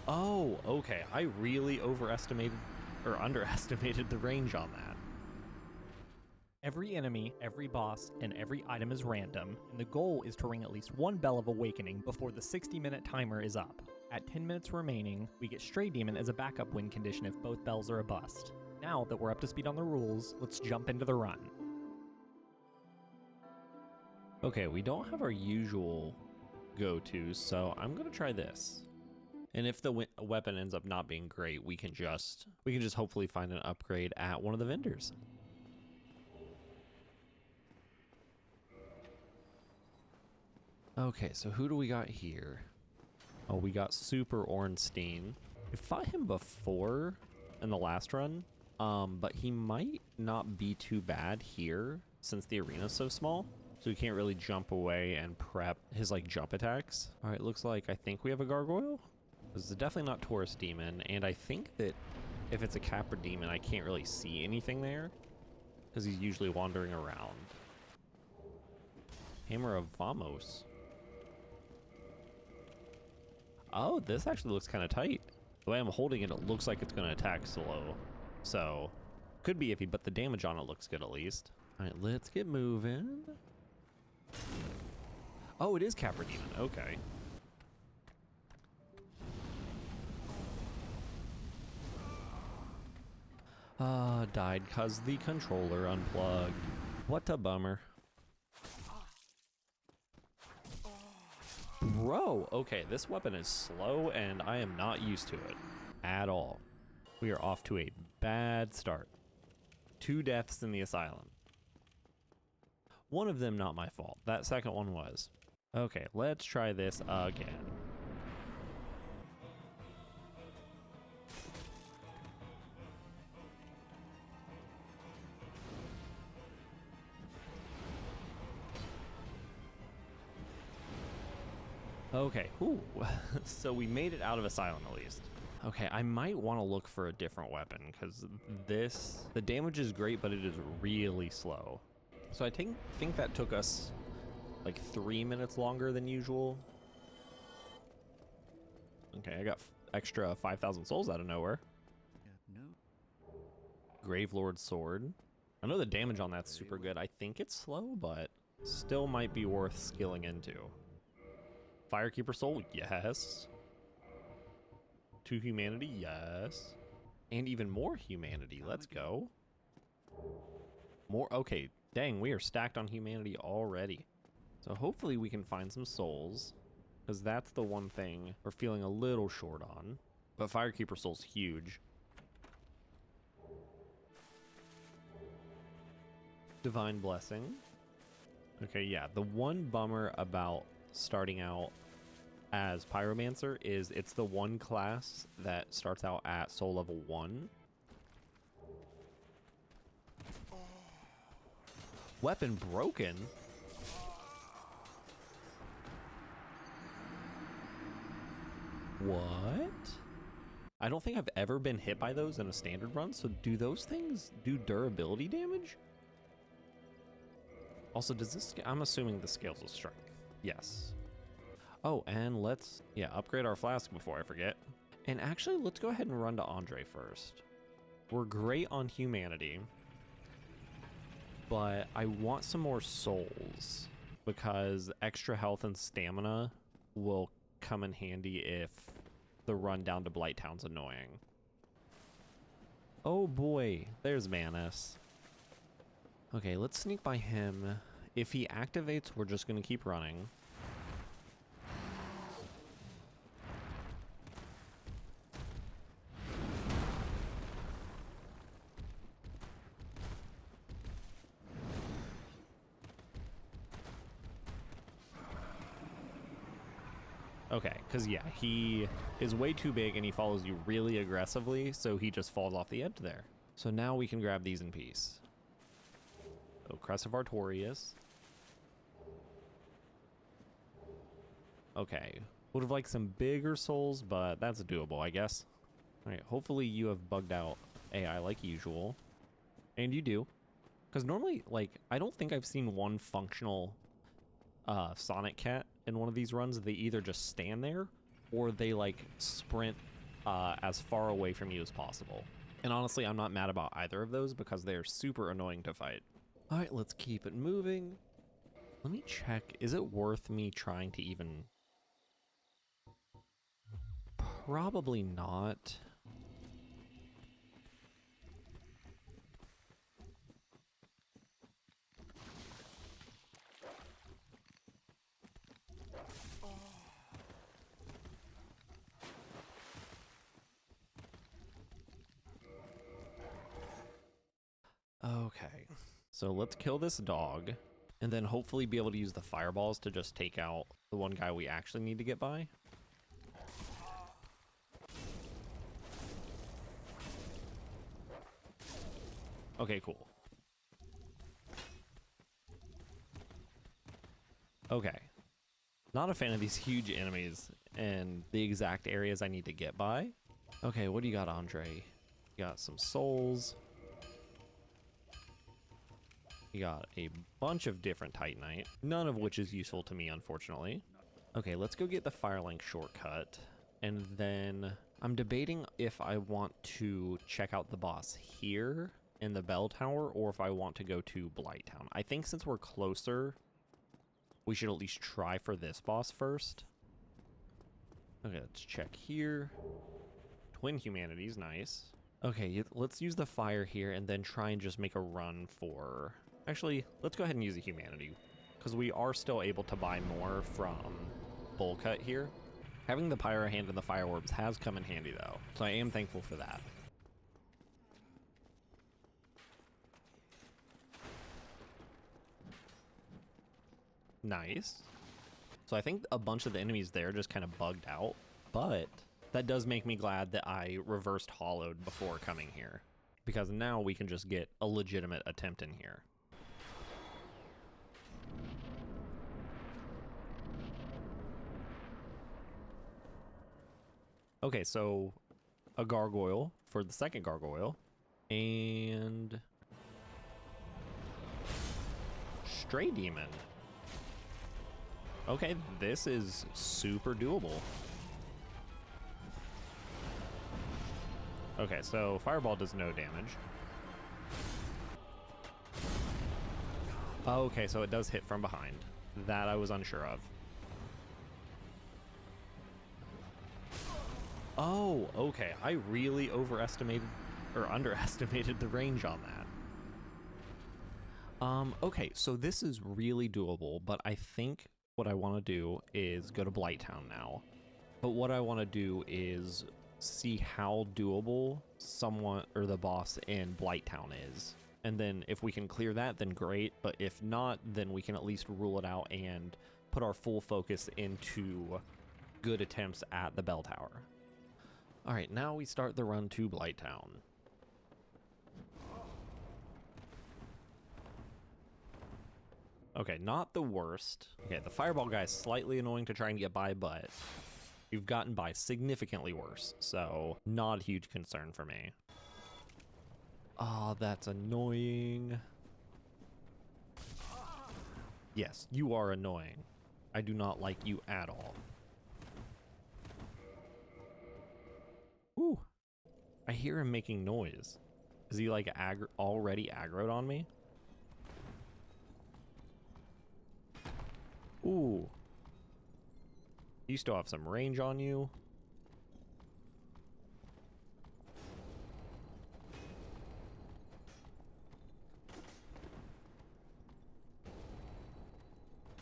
Oh, okay. I really overestimated or underestimated the range on that. Every enemy, every boss, and every item is random, and the goal is to ring at least one Bell of Awakening before the 60-minute timer is up. At 10 minutes remaining, we get Stray Demon as a backup win condition if both bells are a bust. Now that we're up to speed on the rules, let's jump into the run. Okay, we don't have our usual go-tos, so I'm gonna try this. And if the weapon ends up not being great, we can just hopefully find an upgrade at one of the vendors. Okay, so who do we got here? Oh, we got Super Ornstein. We fought him before in the last run, but he might not be too bad here since the arena's so small. So he can't really jump away and prep his like jump attacks. All right, looks like I think we have a gargoyle. This is definitely not Taurus Demon, and I think that if it's a Capra Demon, I can't really see anything there because he's usually wandering around. Hammer of Vamos. Oh, this actually looks kind of tight. The way I'm holding it, it looks like it's going to attack slow. So, could be iffy, but the damage on it looks good at least. All right, let's get moving. Oh, it is Capra Demon. Okay. Died because the controller unplugged. What a bummer. Bro, okay, this weapon is slow and I am not used to it at all. We are off to a bad start. 2 deaths in the asylum. One of them not my fault. That second one was. Okay, let's try this again. Okay, ooh, so we made it out of Asylum at least. Okay, I might want to look for a different weapon because the damage is great, but it is really slow. So I think that took us like 3 minutes longer than usual. Okay, I got extra 5,000 souls out of nowhere. Gravelord Sword. I know the damage on that's super good. I think it's slow, but still might be worth skilling into. Firekeeper Soul, yes. 2 humanity, yes. And even more humanity, let's go. More, okay, dang, we are stacked on humanity already. So hopefully we can find some souls, because that's the one thing we're feeling a little short on. But Firekeeper Soul's huge. Divine Blessing. Okay, yeah, the one bummer about starting out as Pyromancer is it's the one class that starts out at soul level 1. Weapon broken? What? I don't think I've ever been hit by those in a standard run, so do those things do durability damage? Also, does this, I'm assuming the scales with strength. Yes. Oh, and let's, yeah, upgrade our flask before I forget. And actually, let's go ahead and run to Andre first. We're great on humanity, but I want some more souls because extra health and stamina will come in handy if the run down to Blighttown's annoying. Oh boy, there's Manus. Okay, let's sneak by him. If he activates, we're just gonna keep running. Okay, because yeah, he is way too big and he follows you really aggressively, so he just falls off the edge there. So now we can grab these in peace. Oh, Crest of Artorias. Okay, would have liked some bigger souls, but that's doable, I guess. All right, hopefully you have bugged out AI like usual. And you do. Because normally, like, I don't think I've seen one functional Sonic Cat in one of these runs. They either just stand there or they like sprint as far away from you as possible. And honestly, I'm not mad about either of those because they're super annoying to fight. All right, let's keep it moving. Let me check. Is it worth me trying to even... Probably not. Okay, so let's kill this dog and then hopefully be able to use the fireballs to just take out the one guy we actually need to get by. Okay, cool. Okay. Not a fan of these huge enemies and the exact areas I need to get by. Okay, what do you got, Andre? You got some souls. You got a bunch of different Titanite, none of which is useful to me, unfortunately. Okay, let's go get the Firelink shortcut. And then I'm debating if I want to check out the boss here in the bell tower or if I want to go to Blighttown. I think since we're closer, we should at least try for this boss first. Okay, let's check here. Twin Humanities, nice. Okay, let's use the fire here and then try and just make a run for... Actually, let's go ahead and use a humanity, because we are still able to buy more from Bull Cut here. Having the Pyro Hand and the Fire Orbs has come in handy, though, so I am thankful for that. Nice. So I think a bunch of the enemies there just kind of bugged out, but that does make me glad that I reversed hollowed before coming here, because now we can just get a legitimate attempt in here. Okay, so a gargoyle for the second gargoyle, and stray demon. Okay, this is super doable. Okay, so fireball does no damage. Okay, so it does hit from behind. That I was unsure of. Oh, okay. I really overestimated or underestimated the range on that. Okay, so this is really doable, but I think what I want to do is go to Blighttown now. But what I want to do is see how doable someone or the boss in Blighttown is. And then if we can clear that, then great. But if not, then we can at least rule it out and put our full focus into good attempts at the bell tower. All right, now we start the run to Blighttown. Okay, not the worst. Okay, the fireball guy is slightly annoying to try and get by, but we've gotten by significantly worse, so not a huge concern for me. Oh, that's annoying. Yes, you are annoying. I do not like you at all. Ooh, I hear him making noise. Is he like already aggroed on me? Ooh. You still have some range on you.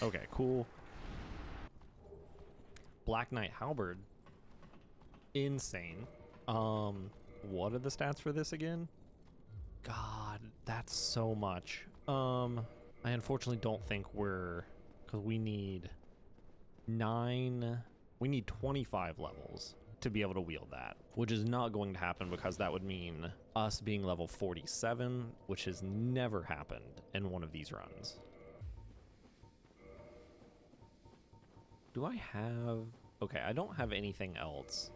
Okay, cool. Black Knight Halberd. Insane. What are the stats for this again? God, that's so much. I unfortunately don't think we're... Because we need 25 levels to be able to wield that, which is not going to happen because that would mean us being level 47, which has never happened in one of these runs. Do I have... Okay, I don't have anything else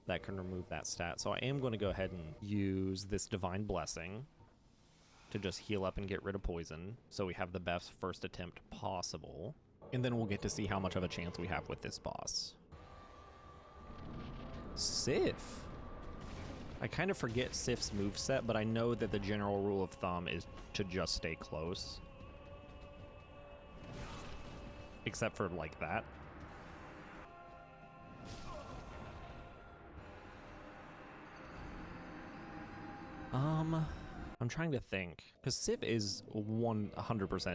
that can remove that stat, so I am going to go ahead and use this Divine Blessing to just heal up and get rid of poison, so we have the best first attempt possible, and then we'll get to see how much of a chance we have with this boss. Sif. I kind of forget Sif's moveset, but I know that the general rule of thumb is to just stay close. Except for like that. I'm trying to think, because Sif is 100%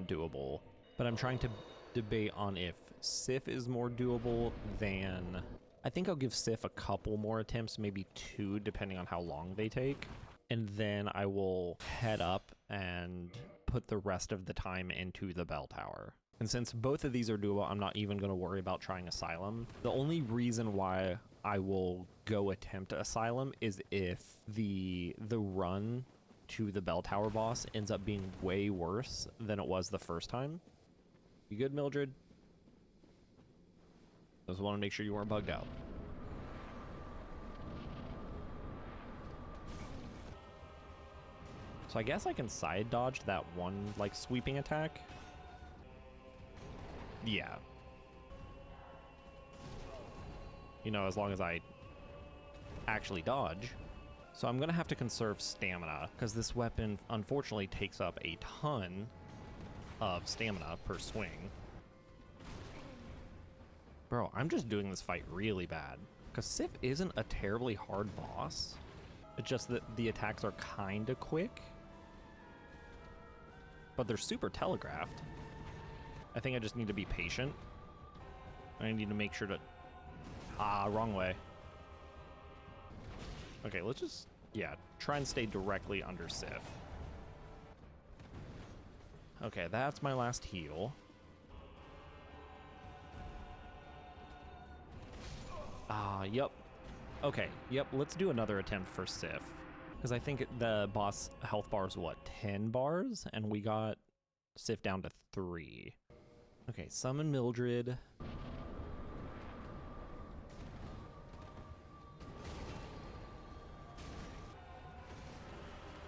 doable, but I'm trying to debate on if Sif is more doable than... I think I'll give Sif a couple more attempts, maybe 2, depending on how long they take, and then I will head up and put the rest of the time into the bell tower. And since both of these are doable, I'm not even going to worry about trying Asylum. The only reason why I will go attempt Asylum is if the run to the bell tower boss ends up being way worse than it was the first time. You good, Mildred? Just want to make sure you weren't bugged out. So I guess I can side dodge that one, like, sweeping attack. Yeah. You know, as long as I actually dodge. So I'm gonna have to conserve stamina, because this weapon unfortunately takes up a ton of stamina per swing. Bro, I'm just doing this fight really bad, because Sif isn't a terribly hard boss. It's just that the attacks are kinda quick, but they're super telegraphed. I think I just need to be patient. I need to make sure to... Ah, wrong way. Okay, let's just, yeah, try and stay directly under Sif. Okay, that's my last heal. Ah, yep. Okay, yep, let's do another attempt for Sif. Because I think the boss health bar is, what, 10 bars? And we got Sif down to 3. Okay, summon Mildred.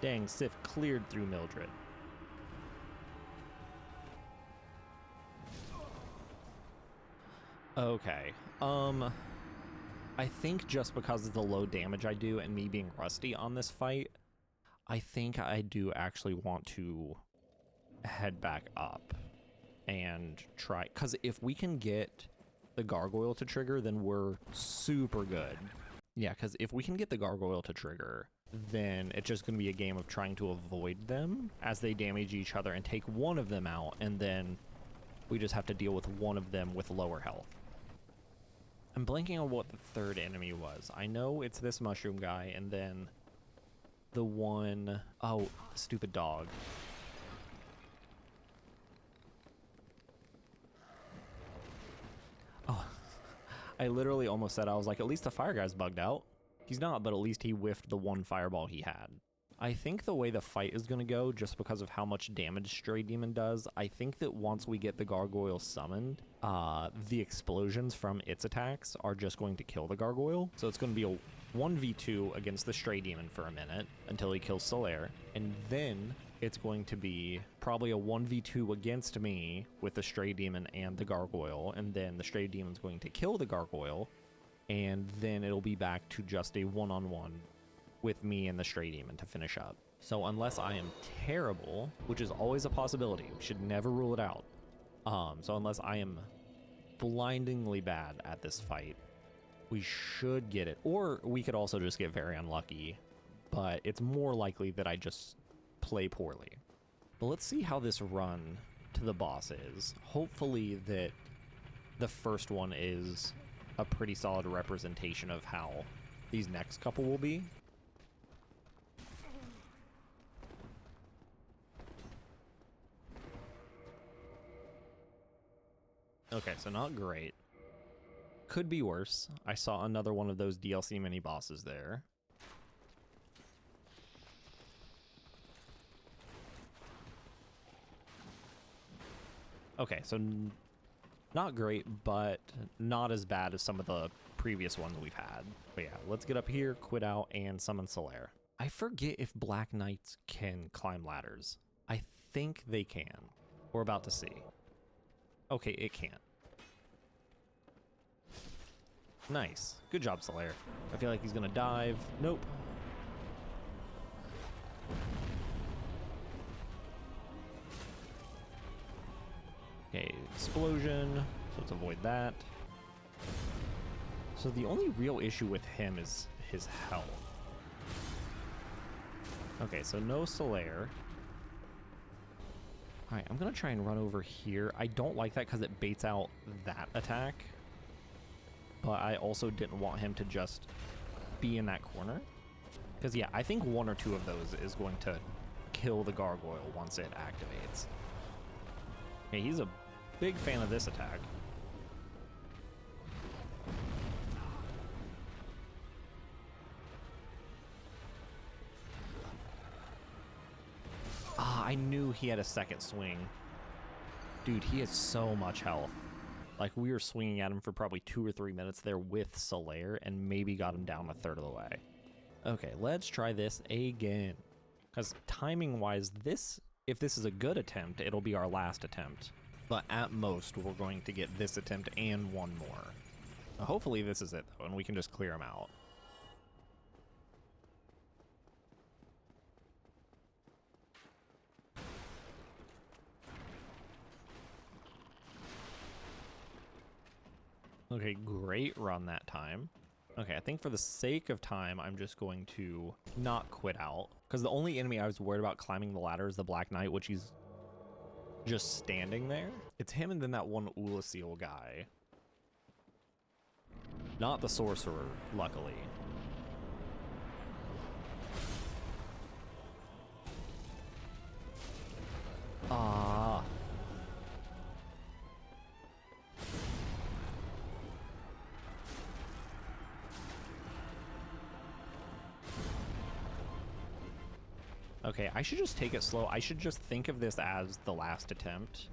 Dang, Sif cleared through Mildred. Okay, I think just because of the low damage I do and me being rusty on this fight, I think I do actually want to head back up and try, because if we can get the gargoyle to trigger, then we're super good. Yeah, because if we can get the gargoyle to trigger, then it's just going to be a game of trying to avoid them as they damage each other and take one of them out, and then we just have to deal with one of them with lower health. I'm blanking on what the third enemy was. I know it's this mushroom guy, and then the one... Oh, stupid dog. Oh, I literally almost said, I was like, at least the fire guy's bugged out. He's not, but at least he whiffed the one fireball he had. I think the way the fight is going to go, just because of how much damage Stray Demon does, I think that once we get the gargoyle summoned, the explosions from its attacks are just going to kill the gargoyle. So it's going to be a 1v2 against the Stray Demon for a minute until he kills Solaire, and then it's going to be probably a 1v2 against me with the Stray Demon and the gargoyle, and then the Stray Demon's going to kill the gargoyle, and then it'll be back to just a one-on-one with me and the Stray Demon to finish up. So unless I am terrible, which is always a possibility, we should never rule it out. So unless I am blindingly bad at this fight, we should get it. Or we could also just get very unlucky, but it's more likely that I just play poorly. But let's see how this run to the boss is. Hopefully that the first one is a pretty solid representation of how these next couple will be. Okay, so not great. Could be worse. I saw another one of those DLC mini bosses there. Okay, so not great, but not as bad as some of the previous ones we've had. But yeah, let's get up here, quit out, and summon Solaire. I forget if Black Knights can climb ladders. I think they can. We're about to see. Okay, it can. Nice. Good job, Solaire. I feel like he's gonna dive. Nope. Okay, explosion. So let's avoid that. So the only real issue with him is his health. Okay, so no Solaire. Alright, I'm gonna try and run over here. I don't like that because it baits out that attack. But I also didn't want him to just be in that corner. Because yeah, I think one or two of those is going to kill the gargoyle once it activates. Okay, he's a big fan of this attack. Ah, I knew he had a second swing. Dude, he has so much health. Like, we were swinging at him for probably 2 or 3 minutes there with Solaire and maybe got him down a third of the way. Okay, let's try this again. Because timing-wise, if this is a good attempt, it'll be our last attempt. But at most, we're going to get this attempt and one more. Hopefully this is it, though, and we can just clear him out. Okay, great run that time. Okay, I think for the sake of time, I'm just going to not quit out. Because the only enemy I was worried about climbing the ladder is the Black Knight, which he's just standing there. It's him and then that one Ulasil guy. Not the sorcerer, luckily. Ah. Okay, I should just take it slow. I should just think of this as the last attempt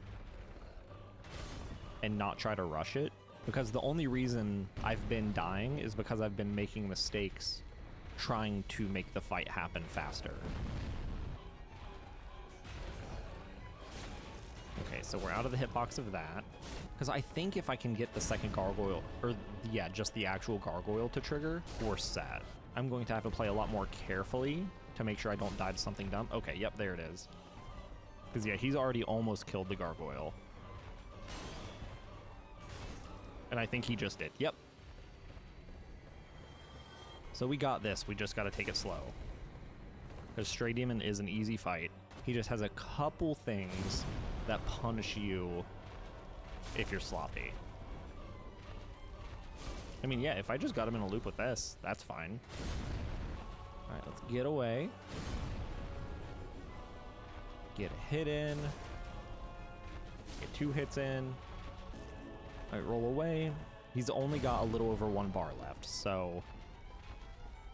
and not try to rush it, because the only reason I've been dying is because I've been making mistakes trying to make the fight happen faster. Okay, so we're out of the hitbox of that, because I think if I can get the second gargoyle, or yeah, just the actual gargoyle to trigger, we're set. I'm going to have to play a lot more carefully to make sure I don't die to something dumb. Okay, yep, there it is. Because yeah, he's already almost killed the gargoyle. And I think he just did. Yep. So we got this. We just got to take it slow. Because Stray Demon is an easy fight. He just has a couple things that punish you if you're sloppy. I mean, yeah, if I just got him in a loop with this, that's fine. All right, let's get away. Get a hit in. Get 2 hits in. All right, roll away. He's only got a little over 1 bar left, so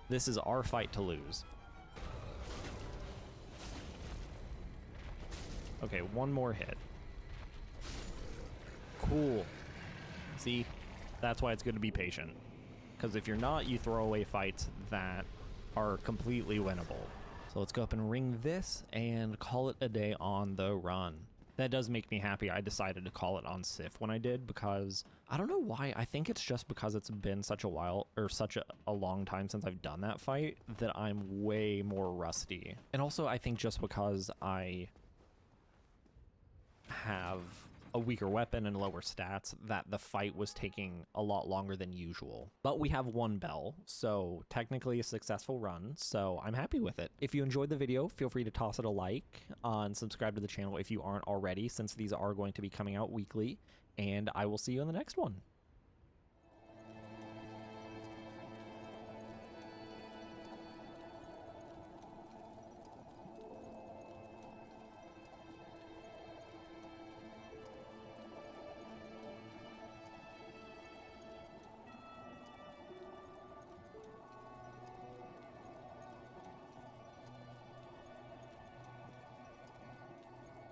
this is our fight to lose. Okay, 1 more hit. Cool. See, that's why it's good to be patient. Because if you're not, you throw away fights that are completely winnable. So let's go up and ring this and call it a day on the run. That does make me happy. I decided to call it on Sif when I did, because I don't know why. I think it's just because it's been such a while, or such a long time since I've done that fight, that I'm way more rusty. And also I think just because I have a weaker weapon and lower stats, that the fight was taking a lot longer than usual. But we have 1 bell, so technically a successful run, so I'm happy with it. If you enjoyed the video, feel free to toss it a like and subscribe to the channel if you aren't already, since these are going to be coming out weekly, and I will see you in the next one.